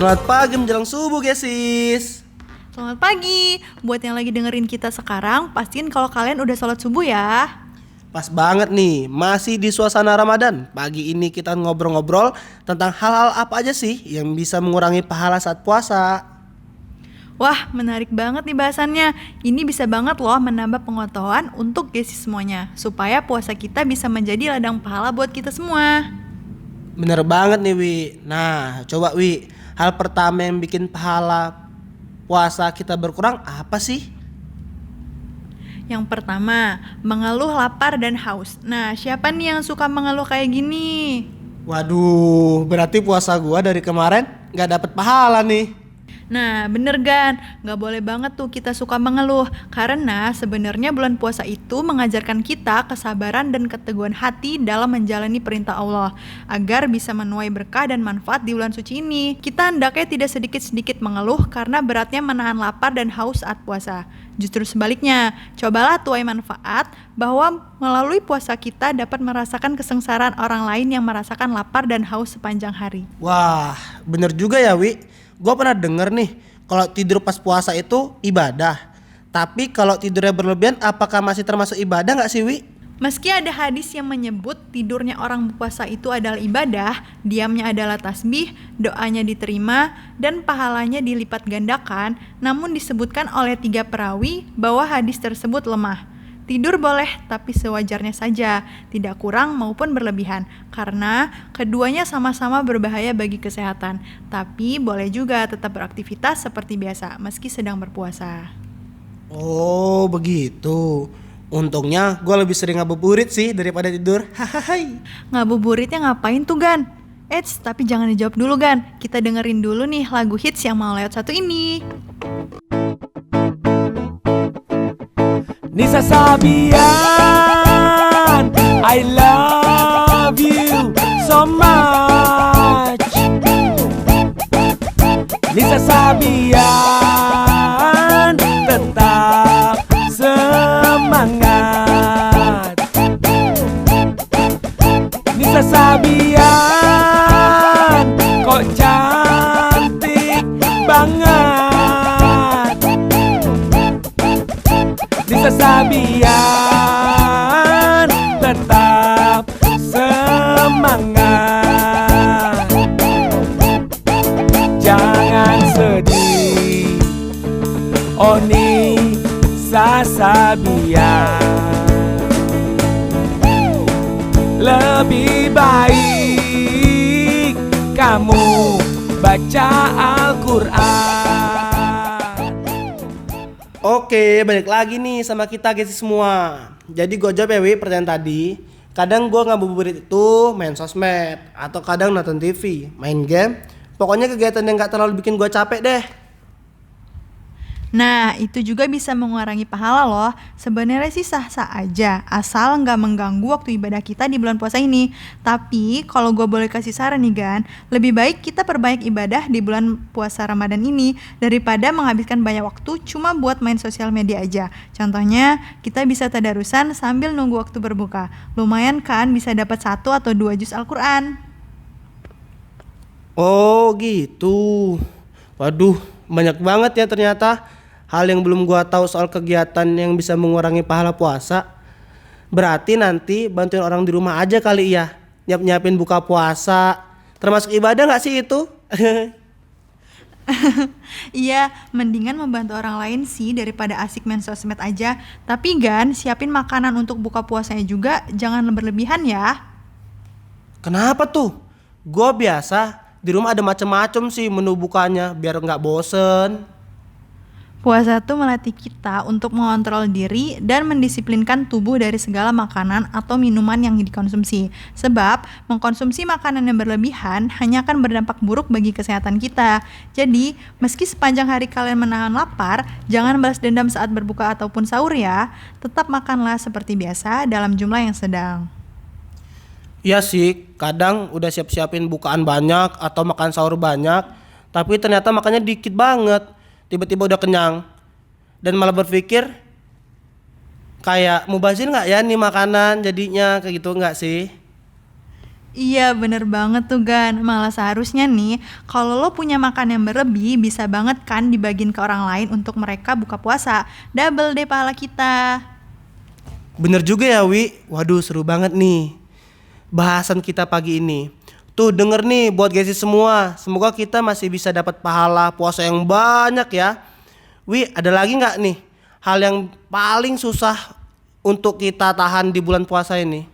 Selamat pagi menjelang subuh guys. Selamat pagi. Buat yang lagi dengerin kita sekarang, pastiin kalau kalian udah sholat subuh ya. Pas banget nih, masih di suasana Ramadan. Pagi ini kita ngobrol-ngobrol tentang hal-hal apa aja sih yang bisa mengurangi pahala saat puasa. Wah, menarik banget nih bahasannya. Ini bisa banget loh menambah pengetahuan untuk gesi semuanya, supaya puasa kita bisa menjadi ladang pahala buat kita semua. Bener banget nih Wi. Nah coba Wi, hal pertama yang bikin pahala puasa kita berkurang apa sih? Yang pertama, mengeluh lapar dan haus. Nah, siapa nih yang suka mengeluh kayak gini? Waduh, berarti puasa gua dari kemarin gak dapet pahala nih. Nah, bener Gan, gak boleh banget tuh kita suka mengeluh. Karena sebenarnya bulan puasa itu mengajarkan kita kesabaran dan keteguhan hati dalam menjalani perintah Allah, agar bisa menuai berkah dan manfaat di bulan suci ini. Kita hendaknya tidak sedikit-sedikit mengeluh karena beratnya menahan lapar dan haus saat puasa. Justru sebaliknya, cobalah tuai manfaat bahwa melalui puasa kita dapat merasakan kesengsaraan orang lain yang merasakan lapar dan haus sepanjang hari. Wah, bener juga ya Wi. Gue pernah denger nih, kalau tidur pas puasa itu ibadah. Tapi kalau tidurnya berlebihan, apakah masih termasuk ibadah gak sih Wi? Meski ada hadis yang menyebut tidurnya orang berpuasa itu adalah ibadah, diamnya adalah tasbih, doanya diterima, dan pahalanya dilipat gandakan, namun disebutkan oleh 3 perawi bahwa hadis tersebut lemah. Tidur boleh, tapi sewajarnya saja, tidak kurang maupun berlebihan, karena keduanya sama-sama berbahaya bagi kesehatan. Tapi boleh juga tetap beraktivitas seperti biasa, meski sedang berpuasa. Oh begitu. Untungnya gue lebih sering ngabuburit sih daripada tidur. Hahaha. Ngabuburitnya ngapain tuh Gan? Eits, tapi jangan dijawab dulu Gan. Kita dengerin dulu nih lagu hits yang mau lewat satu ini. Nisa Sabian, I love you so much. Nisa Sabian, tetap semangat. Nisa Sabian, kok cantik banget. Nisa Sabian, tetap semangat. Jangan sedih, oh Nisa Sabian. Lebih baik kamu baca Al-Quran. Oke, balik lagi nih sama kita guys semua. Jadi gue jawab ya Wi pertanyaan tadi. Kadang gue ngabuburit itu main sosmed, atau kadang nonton TV, main game. Pokoknya kegiatan yang gak terlalu bikin gue capek deh. Nah, itu juga bisa mengurangi pahala loh. Sebenarnya sih sah-sah aja, asal nggak mengganggu waktu ibadah kita di bulan puasa ini. Tapi, kalau gue boleh kasih saran nih Gan, lebih baik kita perbanyak ibadah di bulan puasa Ramadan ini daripada menghabiskan banyak waktu cuma buat main sosial media aja. Contohnya, kita bisa tadarusan sambil nunggu waktu berbuka. Lumayan kan bisa dapat 1 atau 2 juz Al-Quran. Oh gitu. Waduh, banyak banget ya ternyata hal yang belum gua tahu soal kegiatan yang bisa mengurangi pahala puasa. Berarti nanti bantuin orang di rumah aja kali ya, nyiapin buka puasa. Termasuk ibadah gak sih itu? Iya, mendingan membantu orang lain sih daripada asik main sosmed aja. Tapi Gan, siapin makanan untuk buka puasanya juga, jangan berlebihan ya. Kenapa tuh? Gua biasa di rumah ada macem-macem sih menu bukanya biar gak bosen. Puasa tuh melatih kita untuk mengontrol diri dan mendisiplinkan tubuh dari segala makanan atau minuman yang dikonsumsi. Sebab mengkonsumsi makanan yang berlebihan hanya akan berdampak buruk bagi kesehatan kita. Jadi, meski sepanjang hari kalian menahan lapar, jangan balas dendam saat berbuka ataupun sahur ya. Tetap makanlah seperti biasa dalam jumlah yang sedang. Iya sih, kadang udah siap-siapin bukaan banyak atau makan sahur banyak, tapi ternyata makannya dikit banget. Tiba-tiba udah kenyang dan malah berpikir kayak mubazir nggak ya nih makanan jadinya, kayak gitu nggak sih? Iya bener banget tuh Gan. Malah seharusnya nih, kalau lo punya makan yang berlebih, bisa banget kan dibagiin ke orang lain untuk mereka buka puasa. Double deh pahala kita. Bener juga ya Wi. Waduh seru banget nih bahasan kita pagi ini. Tuh denger nih buat guys semua. Semoga kita masih bisa dapat pahala puasa yang banyak ya. Wi, ada lagi nggak nih hal yang paling susah untuk kita tahan di bulan puasa ini?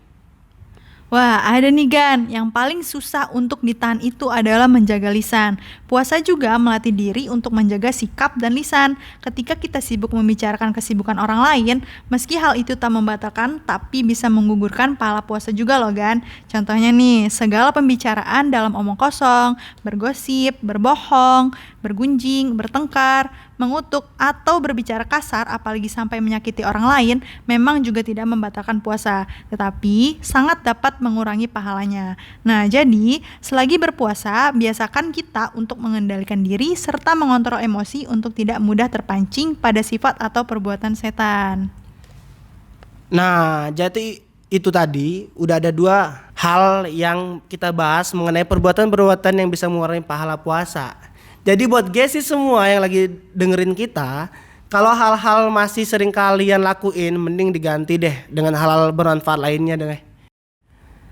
Wah, ada nih Gan, yang paling susah untuk ditahan itu adalah menjaga lisan. Puasa juga melatih diri untuk menjaga sikap dan lisan. Ketika kita sibuk membicarakan kesibukan orang lain, meski hal itu tak membatalkan, tapi bisa menggugurkan pahala puasa juga loh Gan. Contohnya nih, segala pembicaraan dalam omong kosong, bergosip, berbohong, bergunjing, bertengkar, mengutuk, atau berbicara kasar apalagi sampai menyakiti orang lain memang juga tidak membatalkan puasa, tetapi sangat dapat mengurangi pahalanya. Nah, jadi selagi berpuasa, biasakan kita untuk mengendalikan diri serta mengontrol emosi untuk tidak mudah terpancing pada sifat atau perbuatan setan. Nah, jadi itu tadi udah ada 2 hal yang kita bahas mengenai perbuatan-perbuatan yang bisa mengurangi pahala puasa. Jadi buat Gesi semua yang lagi dengerin kita, kalau hal-hal masih sering kalian lakuin, mending diganti deh dengan hal-hal bermanfaat lainnya deh.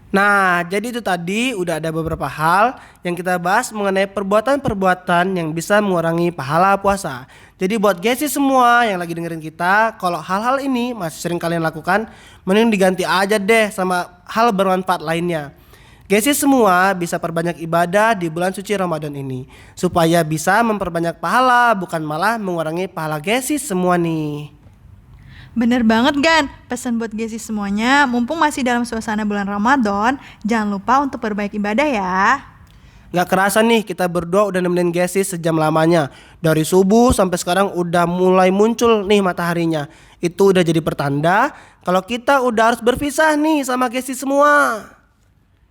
Nah, jadi itu tadi udah ada beberapa hal yang kita bahas mengenai perbuatan-perbuatan yang bisa mengurangi pahala puasa. Jadi buat Gesi semua yang lagi dengerin kita, kalau hal-hal ini masih sering kalian lakukan, mending diganti aja deh sama hal bermanfaat lainnya. Gesi semua bisa perbanyak ibadah di bulan suci Ramadan ini, supaya bisa memperbanyak pahala, bukan malah mengurangi pahala Gesi semua nih. Bener banget Gan, pesan buat Gesi semuanya, mumpung masih dalam suasana bulan Ramadan, jangan lupa untuk berbaik ibadah ya. Gak kerasa nih kita berdua udah nemenin Gesi sejam lamanya. Dari subuh sampai sekarang udah mulai muncul nih mataharinya. Itu udah jadi pertanda kalau kita udah harus berpisah nih sama Gesi semua.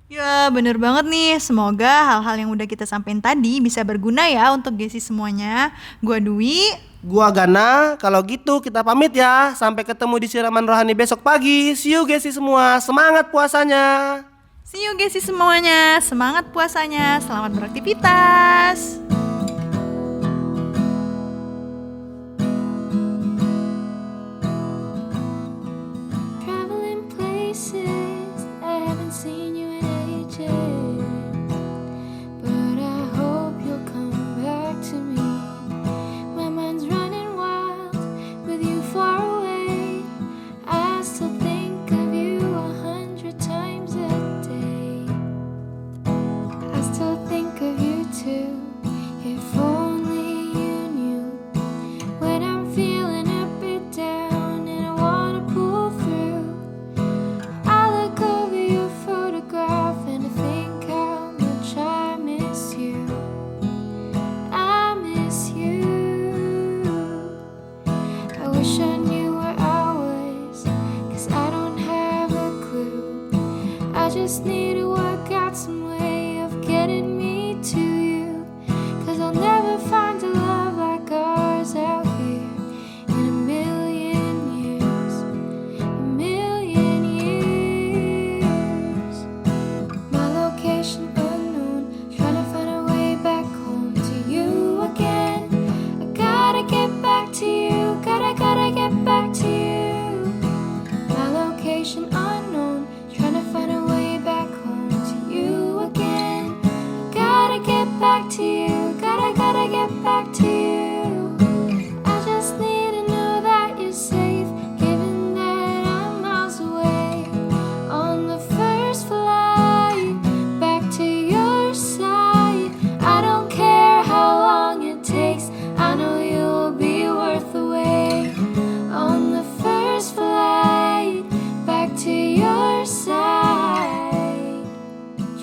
Ya bener banget nih, semoga hal-hal yang udah kita sampein tadi bisa berguna ya untuk Gesi semuanya. Gua Dwi. Gua Gana, kalau gitu kita pamit ya. Sampai ketemu di siraman rohani besok pagi. See you Gesi semua, semangat puasanya. See you Gesi semuanya, semangat puasanya, selamat beraktivitas. Traveling places I haven't seen you in ages, but I hope you'll come back to me. My mind's running wild with you far away. I still think of you 100 times a day. I still think of you too. If only you knew when I'm feeling a bit down and I wanna pull through. I look over your photograph and I think how much I miss you. I miss you. I wish I knew where I was, 'cause I don't have a clue. I just need to work out some way of getting me to you, 'cause I'll never find a love like ours out here in a million years. A million years. My location unknown, trying to find a way back home to you again. I gotta get back to you, gotta get back to you. My location unknown, trying to find a way back home to you again. Gotta get back to you, gotta get back to you. I just need to know that you're safe, given that I'm miles away. On the first flight back to your side, I don't care how long it takes, I know you'll be worth the wait. On the first flight back to your side,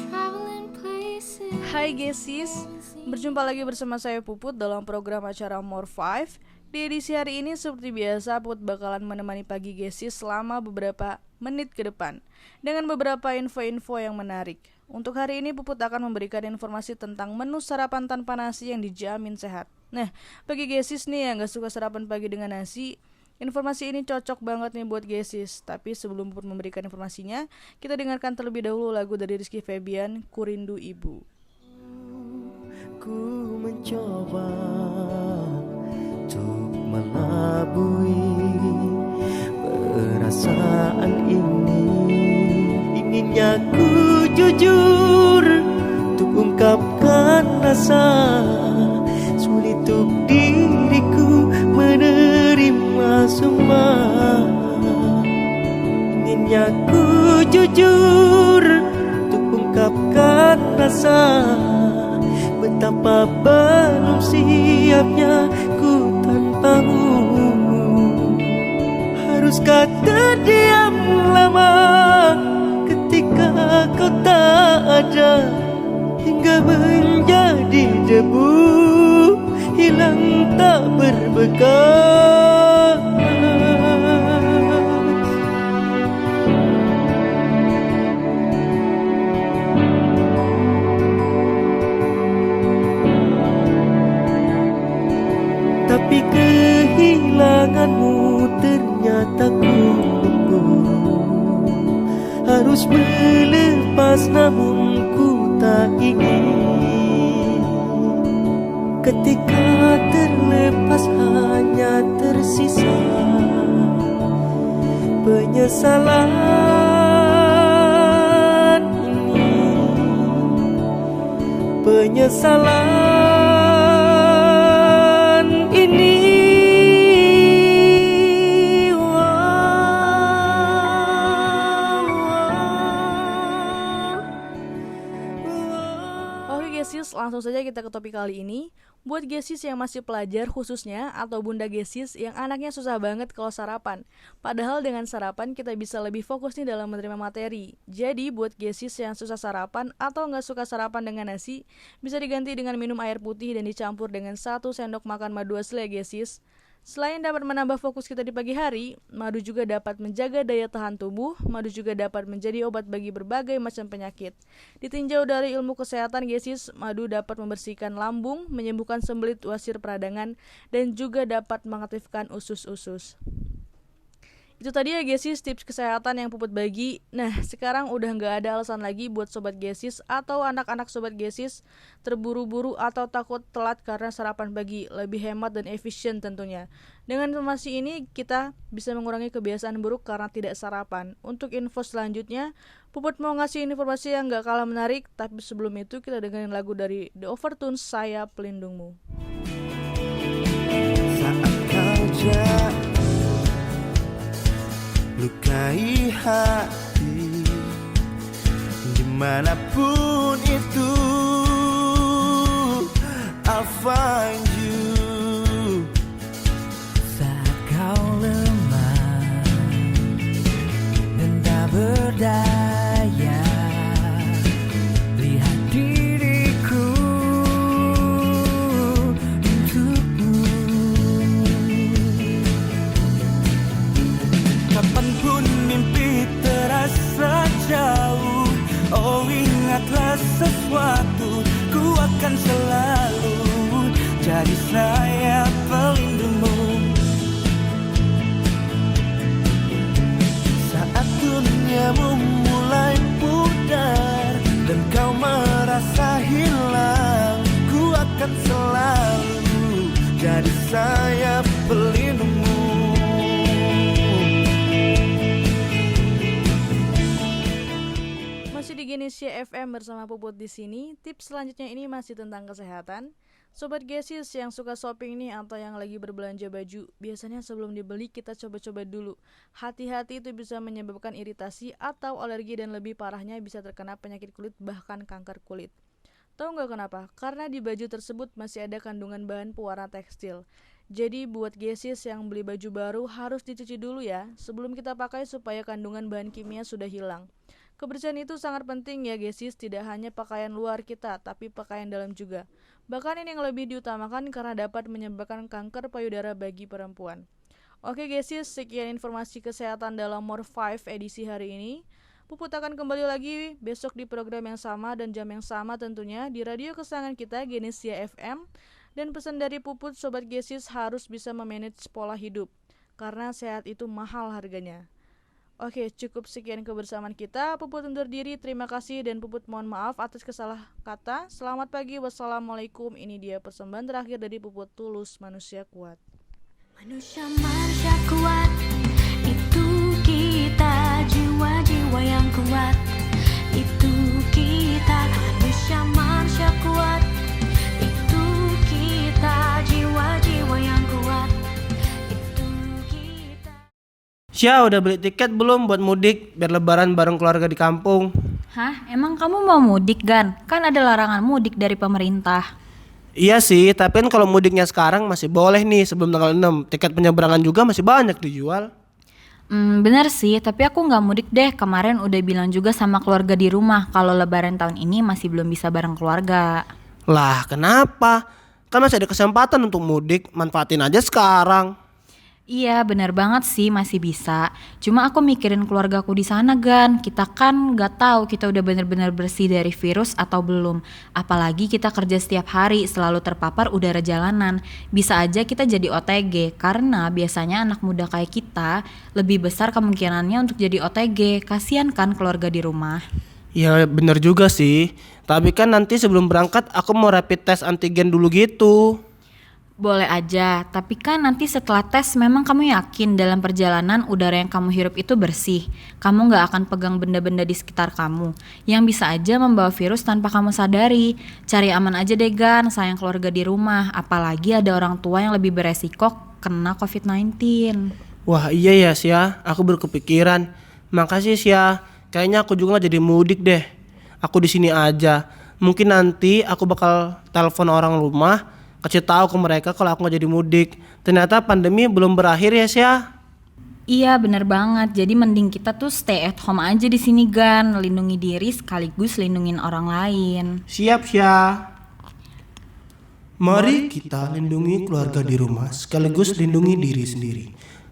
traveling places. Hai Gesis, berjumpa lagi bersama saya Puput dalam program acara More 5. Di edisi hari ini seperti biasa Puput bakalan menemani pagi Gesis selama beberapa menit ke depan dengan beberapa info-info yang menarik. Untuk hari ini Puput akan memberikan informasi tentang menu sarapan tanpa nasi yang dijamin sehat. Nah, bagi Gesis nih yang gak suka sarapan pagi dengan nasi, Informasi ini cocok banget nih buat Gesis. Tapi sebelum Puput memberikan informasinya, kita dengarkan terlebih dahulu lagu dari Rizky Febian, Ku Rindu Ibu. Ku mencoba untuk melabui perasaan ini. Inginnya ku jujur untuk ungkapkan rasa, sulit untuk diriku menerima semua. Inginnya ku jujur untuk ungkapkan rasa, betapa belum siapnya ku tanpamu. Haruskah terdiam lama ketika kau tak ada, hingga menjadi debu hilang tak berbekas. Tapi kehilanganmu ternyata ku harus melepas namun ku tak ingin. Ketika terlepas hanya tersisa penyesalan ini, penyesalan ini. Oke Gesis, langsung saja kita ke topik kali ini. Buat Gesis yang masih pelajar khususnya atau bunda Gesis yang anaknya susah banget kalau sarapan. Padahal dengan sarapan kita bisa lebih fokus nih dalam menerima materi. Jadi buat Gesis yang susah sarapan atau nggak suka sarapan dengan nasi, bisa diganti dengan minum air putih dan dicampur dengan 1 sendok makan madu asli ya Gesis. Selain dapat menambah fokus kita di pagi hari, madu juga dapat menjaga daya tahan tubuh, madu juga dapat menjadi obat bagi berbagai macam penyakit. Ditinjau dari ilmu kesehatan Gesis, madu dapat membersihkan lambung, menyembuhkan sembelit wasir peradangan, dan juga dapat mengaktifkan usus-usus. Itu tadi ya Gesis tips kesehatan yang Puput bagi. Nah sekarang udah gak ada alasan lagi buat Sobat Gesis atau anak-anak Sobat Gesis terburu-buru atau takut telat karena sarapan pagi. Lebih hemat dan efisien tentunya. Dengan informasi ini kita bisa mengurangi kebiasaan buruk karena tidak sarapan. Untuk info selanjutnya Puput mau ngasih informasi yang gak kalah menarik. Tapi sebelum itu kita dengerin lagu dari The Overtones, Saya Pelindungmu. Saat kau jatuh lukai hati dimanapun itu, I'll find you. Saat kau lemah dan tak berdaya, lihat diriku untukmu. Kapanpun mimpi terasa jauh, oh ingatlah sesuatu, ku akan selalu jadi sayap pelindungmu. Saat duniamu mulai pudar dan kau merasa hilang, ku akan selalu jadi sayap pelindungmu. Masih di Genesia FM bersama Puput di sini. Tips selanjutnya ini masih tentang kesehatan. Sobat Gesis yang suka shopping nih atau yang lagi berbelanja baju, biasanya sebelum dibeli kita coba-coba dulu. Hati-hati itu bisa menyebabkan iritasi atau alergi dan lebih parahnya bisa terkena penyakit kulit bahkan kanker kulit. Tahu nggak kenapa? Karena di baju tersebut masih ada kandungan bahan pewarna tekstil. Jadi buat Gesis yang beli baju baru harus dicuci dulu ya sebelum kita pakai supaya kandungan bahan kimia sudah hilang. Kebersihan itu sangat penting ya Gesis, tidak hanya pakaian luar kita, tapi pakaian dalam juga. Bahkan ini yang lebih diutamakan karena dapat menyebabkan kanker payudara bagi perempuan. Oke Gesis, sekian informasi kesehatan dalam More 5 edisi hari ini. Puput akan kembali lagi besok di program yang sama dan jam yang sama tentunya di radio kesayangan kita Genesia FM. Dan pesan dari Puput, Sobat Gesis harus bisa memanage pola hidup. karena sehat itu mahal harganya. Oke, cukup sekian kebersamaan kita. Puput undur diri, terima kasih, dan Puput mohon maaf atas kesalah kata. Selamat pagi, wassalamualaikum. Ini dia persembahan terakhir dari Puput, Tulus Manusia Kuat. Manusia kuat, itu kita, jiwa-jiwa yang kuat, itu kita. Manusia kuat, itu kita, jiwa-jiwa yang kuat, itu kita. Sya, udah beli tiket belum buat mudik biar lebaran bareng keluarga di kampung? Hah? Emang kamu mau mudik, Gan? Kan ada larangan mudik dari pemerintah. Iya sih, tapi kan kalau mudiknya sekarang masih boleh nih sebelum tanggal 6. Tiket penyeberangan juga masih banyak dijual. Bener sih, tapi aku nggak mudik deh. Kemarin udah bilang juga sama keluarga di rumah kalau lebaran tahun ini masih belum bisa bareng keluarga. Lah, kenapa? Kan masih ada kesempatan untuk mudik, manfaatin aja sekarang. Iya, bener banget sih masih bisa. Cuma aku mikirin keluargaku di sana, Gan. Kita kan nggak tahu kita udah bener-bener bersih dari virus atau belum. Apalagi kita kerja setiap hari, selalu terpapar udara jalanan. Bisa aja kita jadi OTG, karena biasanya anak muda kayak kita lebih besar kemungkinannya untuk jadi OTG. Kasian kan keluarga di rumah. Ya bener juga sih. Tapi kan nanti sebelum berangkat aku mau rapid test antigen dulu gitu. Boleh aja, tapi kan nanti setelah tes memang kamu yakin dalam perjalanan udara yang kamu hirup itu bersih. Kamu gak akan pegang benda-benda di sekitar kamu yang bisa aja membawa virus tanpa kamu sadari. Cari aman aja deh, Gan, sayang keluarga di rumah. Apalagi ada orang tua yang lebih beresiko kena COVID-19. Wah iya ya Sya, aku baru kepikiran. Makasih Sya, kayaknya aku juga gak jadi mudik deh. Aku di sini aja. Mungkin nanti aku bakal telepon orang rumah, kasih tahu ke mereka kalau aku gak jadi mudik. Ternyata pandemi belum berakhir ya Sya. Iya bener banget, jadi mending kita tuh stay at home aja di sini, Gan. Lindungi diri sekaligus lindungin orang lain. Siap Sya. Mari kita lindungi keluarga di rumah sekaligus lindungi diri sendiri.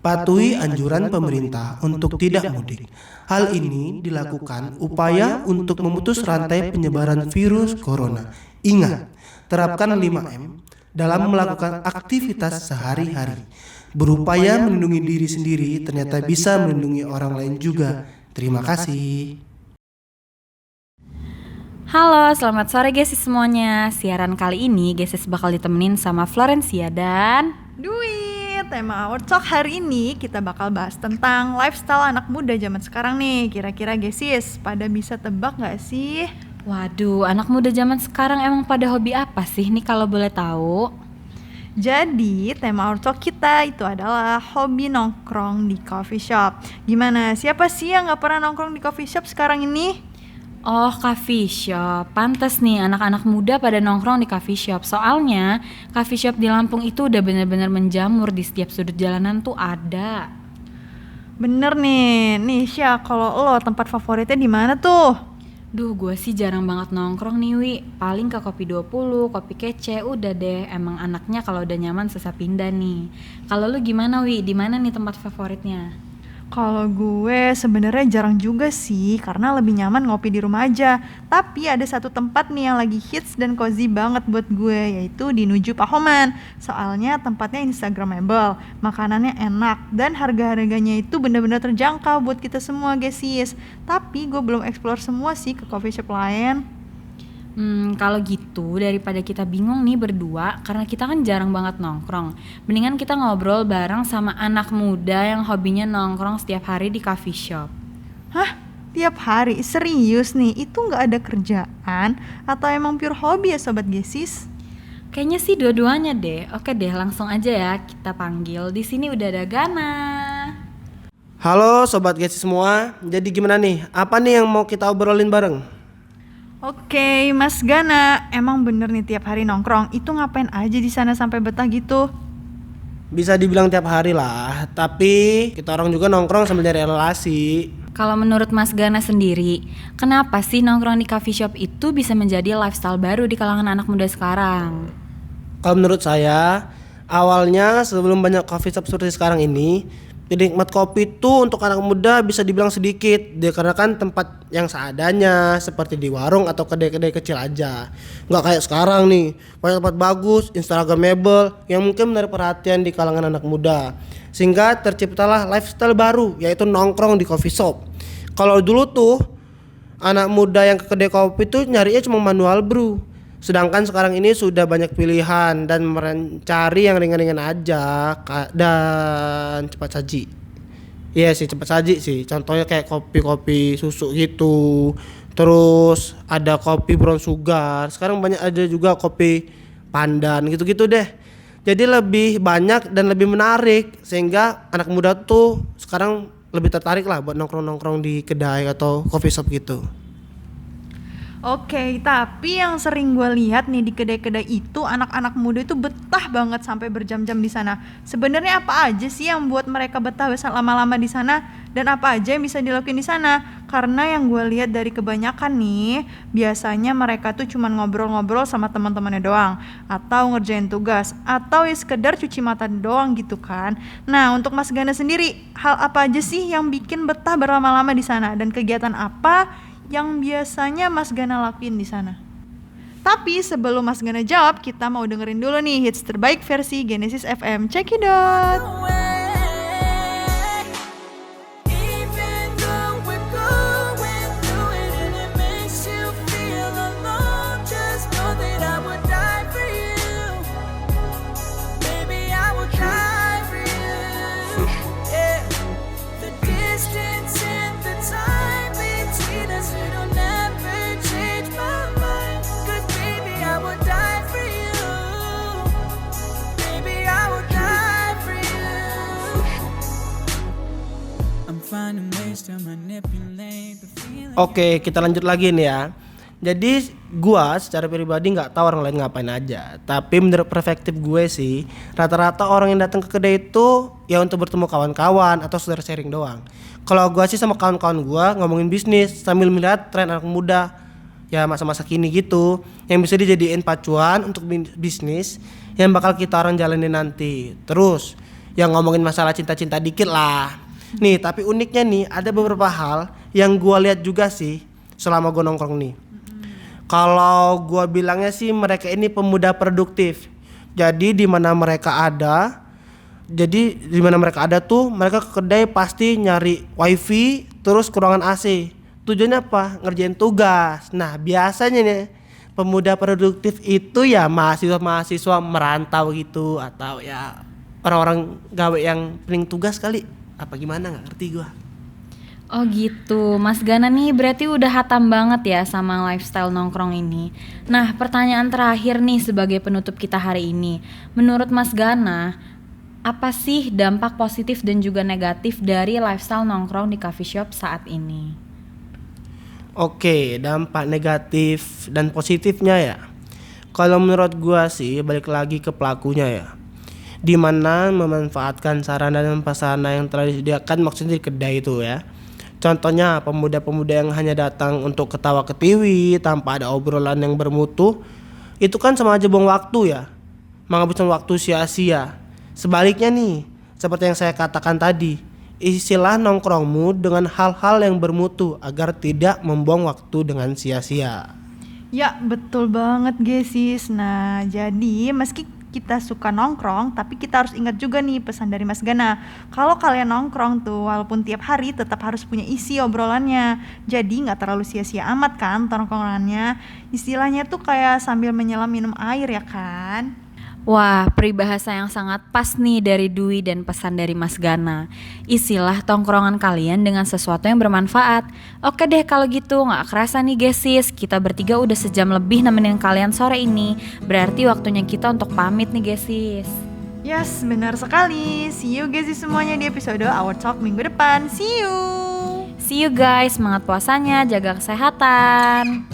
Patuhi anjuran pemerintah untuk tidak mudik. Hal ini dilakukan upaya untuk memutus rantai penyebaran virus corona. Ingat, terapkan 5M dalam melakukan aktivitas sehari-hari. Berupaya melindungi diri sendiri ternyata bisa melindungi orang lain juga. Terima kasih. Halo, selamat sore guys semuanya. Siaran kali ini guys bakal ditemenin sama Florencia dan Dwi, tema Our Talk hari ini kita bakal bahas tentang lifestyle anak muda zaman sekarang nih. Kira-kira gesis, pada bisa tebak gak sih? waduh, anak muda zaman sekarang emang pada hobi apa sih nih kalau boleh tahu? Jadi tema Our Talk kita itu adalah hobi nongkrong di coffee shop. Gimana, siapa sih yang gak pernah nongkrong di coffee shop sekarang ini? Oh, coffee shop. Pantes nih anak-anak muda pada nongkrong di coffee shop. Soalnya coffee shop di Lampung itu udah benar-benar menjamur, di setiap sudut jalanan tuh ada. Bener nih Syah, kalau lo tempat favoritnya di mana tuh? Duh, gue sih jarang banget nongkrong nih, Wi. Paling ke Kopi 20, Kopi Kece, udah deh. Emang anaknya kalau udah nyaman susah pindah nih. Kalau lu gimana, Wi? Di mana nih tempat favoritnya? Kalau gue sebenarnya jarang juga sih, karena lebih nyaman ngopi di rumah aja. Tapi ada satu tempat nih yang lagi hits dan cozy banget buat gue, yaitu di Nuju Pahoman. Soalnya tempatnya instagramable, makanannya enak, dan harga-harganya itu benar-benar terjangkau buat kita semua guys. Tapi gue belum explore semua sih ke coffee shop lain. Kalau gitu daripada kita bingung nih berdua, karena kita kan jarang banget nongkrong, mendingan kita ngobrol bareng sama anak muda yang hobinya nongkrong setiap hari di coffee shop. Hah? Tiap hari? Serius nih? Itu gak ada kerjaan? Atau emang pure hobi ya Sobat Gesis? Kayaknya sih dua-duanya deh. Oke deh, langsung aja ya kita panggil. Di sini udah ada Gana. Halo Sobat Gesis semua. Jadi gimana nih? Apa nih yang mau kita obrolin bareng? Oke, Mas Gana, emang bener nih tiap hari nongkrong? Itu ngapain aja di sana sampai betah gitu? Bisa dibilang tiap hari lah, tapi kita orang juga nongkrong sambil nyari relasi. Kalau menurut Mas Gana sendiri, kenapa sih nongkrong di coffee shop itu bisa menjadi lifestyle baru di kalangan anak muda sekarang? Kalau menurut saya, awalnya sebelum banyak coffee shop seperti sekarang ini, penikmat kopi itu untuk anak muda bisa dibilang sedikit, dikarenakan tempat yang seadanya seperti di warung atau kedai-kedai kecil aja. Nggak kayak sekarang nih, banyak tempat bagus, instagramable yang mungkin menarik perhatian di kalangan anak muda. Sehingga terciptalah lifestyle baru, yaitu nongkrong di coffee shop. Kalau dulu tuh anak muda yang ke kedai kopi tuh nyarinya cuma manual brew. Sedangkan sekarang ini sudah banyak pilihan dan mencari yang ringan-ringan aja dan cepat saji. Iya sih, cepat saji sih. Contohnya kayak kopi-kopi susu gitu. Terus ada kopi brown sugar. Sekarang banyak ada juga kopi pandan gitu-gitu deh. Jadi lebih banyak dan lebih menarik sehingga anak muda tuh sekarang lebih tertarik lah buat nongkrong-nongkrong di kedai atau coffee shop gitu. Oke, tapi yang sering gue lihat nih di kedai-kedai itu anak-anak muda itu betah banget sampai berjam-jam di sana. Sebenarnya apa aja sih yang buat mereka betah lama-lama di sana dan apa aja yang bisa dilakuin di sana? Karena yang gue lihat dari kebanyakan nih, biasanya mereka tuh cuma ngobrol-ngobrol sama teman-temannya doang, atau ngerjain tugas, atau ya sekedar cuci mata doang gitu kan. Nah, untuk Mas Gana sendiri, hal apa aja sih yang bikin betah berlama-lama di sana dan kegiatan apa yang biasanya Mas Gana lakuin di sana? Tapi sebelum Mas Gana jawab, kita mau dengerin dulu nih hits terbaik versi Genesis FM. Check it out. Oke, kita lanjut lagi nih ya. Jadi gua secara pribadi nggak tahu orang lain ngapain aja. Tapi menurut perspektif gue sih, rata-rata orang yang datang ke kedai itu ya untuk bertemu kawan-kawan atau sekedar sharing doang. Kalau gua sih sama kawan-kawan gua ngomongin bisnis sambil melihat tren anak muda ya masa-masa kini gitu, yang bisa dijadiin pacuan untuk bisnis yang bakal kita orang jalanin nanti. Terus yang ngomongin masalah cinta-cinta dikit lah. Nih, tapi uniknya nih ada beberapa hal yang gua lihat juga sih selama gua nongkrong nih. Kalau gua bilangnya sih mereka ini pemuda produktif. Jadi di mana mereka ada tuh mereka ke kedai pasti nyari wifi terus ke ruangan AC. Tujuannya apa? Ngerjain tugas. Nah, biasanya nih pemuda produktif itu ya mahasiswa merantau gitu atau ya orang-orang gawe yang pening tugas kali. Apa gimana nggak ngerti gua. Oh gitu, Mas Gana nih berarti udah hatam banget ya sama lifestyle nongkrong ini. Nah, pertanyaan terakhir nih sebagai penutup kita hari ini. Menurut Mas Gana, apa sih dampak positif dan juga negatif dari lifestyle nongkrong di coffee shop saat ini? Oke, dampak negatif dan positifnya ya. Kalau menurut gua sih balik lagi ke pelakunya ya. Di mana memanfaatkan sarana dan prasarana yang telah disediakan maksudnya di kedai itu ya. Contohnya pemuda-pemuda yang hanya datang untuk ketawa ketiwi tanpa ada obrolan yang bermutu, itu kan sama aja buang waktu ya, menghabiskan waktu sia-sia. Sebaliknya nih, seperti yang saya katakan tadi, isilah nongkrongmu dengan hal-hal yang bermutu agar tidak membuang waktu dengan sia-sia. Ya, betul banget Gesis. Nah, jadi meski kita suka nongkrong, tapi kita harus ingat juga nih pesan dari Mas Gana. Kalau kalian nongkrong tuh, walaupun tiap hari tetap harus punya isi obrolannya. Jadi nggak terlalu sia-sia amat kan nongkrongannya. Istilahnya tuh kayak sambil menyelam minum air ya kan. Wah, peribahasa yang sangat pas nih dari Dwi dan pesan dari Mas Gana. Isilah tongkrongan kalian dengan sesuatu yang bermanfaat. Oke deh kalau gitu, gak kerasa nih Gesis, kita bertiga udah sejam lebih nemenin kalian sore ini. Berarti waktunya kita untuk pamit nih Gesis. Yes, benar sekali. See you Gesis semuanya di episode Our Talk minggu depan. See you. See you guys, semangat puasanya, jaga kesehatan.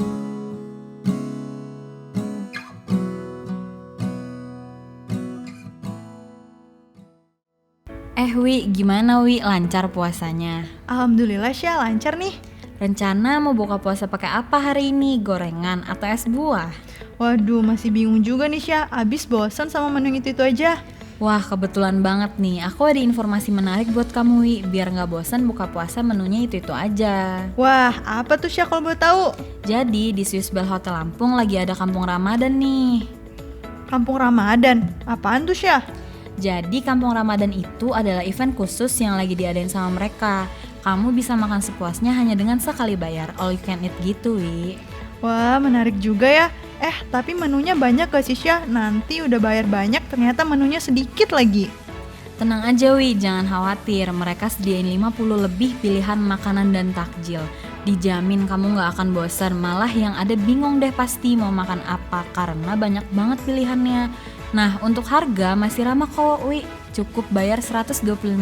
Wi, gimana Wi? Lancar puasanya? Alhamdulillah Syah, lancar nih. Rencana mau buka puasa pakai apa hari ini? Gorengan atau es buah? Waduh, masih bingung juga nih Syah. Abis bosan sama menu itu aja. Wah, kebetulan banget nih. Aku ada informasi menarik buat kamu Wi. Biar gak bosan buka puasa menunya itu aja. Wah, apa tuh Syah kalau boleh tahu? Jadi di Swiss Bell Hotel Lampung lagi ada kampung Ramadan nih. Kampung Ramadan? Apaan tuh Syah? Jadi Kampung Ramadan itu adalah event khusus yang lagi diadain sama mereka. Kamu bisa makan sepuasnya hanya dengan sekali bayar, all you can eat gitu, Wi. Wah, menarik juga ya. Tapi menunya banyak gak sih, Syah? Nanti udah bayar banyak, ternyata menunya sedikit lagi. Tenang aja Wi, jangan khawatir, mereka sediain 50 lebih pilihan makanan dan takjil. Dijamin kamu gak akan bosan, malah yang ada bingung deh pasti mau makan apa karena banyak banget pilihannya. Nah, untuk harga masih ramah kok Wi, cukup bayar 125.000,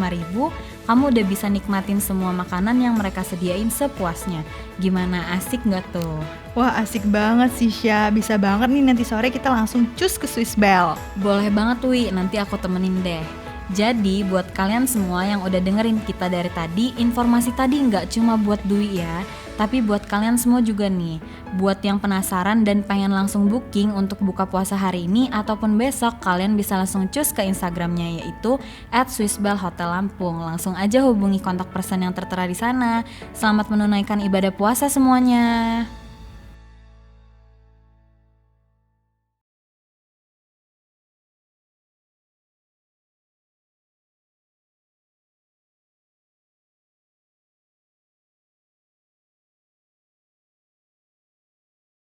kamu udah bisa nikmatin semua makanan yang mereka sediain sepuasnya. Gimana, asik gak tuh? Wah, asik banget sih, Syah. Bisa banget nih nanti sore kita langsung cus ke Swiss Bell. Boleh banget Wi, nanti aku temenin deh. Jadi buat kalian semua yang udah dengerin kita dari tadi, informasi tadi nggak cuma buat Dwi ya, tapi buat kalian semua juga nih. Buat yang penasaran dan pengen langsung booking untuk buka puasa hari ini ataupun besok, kalian bisa langsung cus ke Instagramnya yaitu @swissbellhotellampung. Langsung aja hubungi kontak person yang tertera di sana. Selamat menunaikan ibadah puasa semuanya.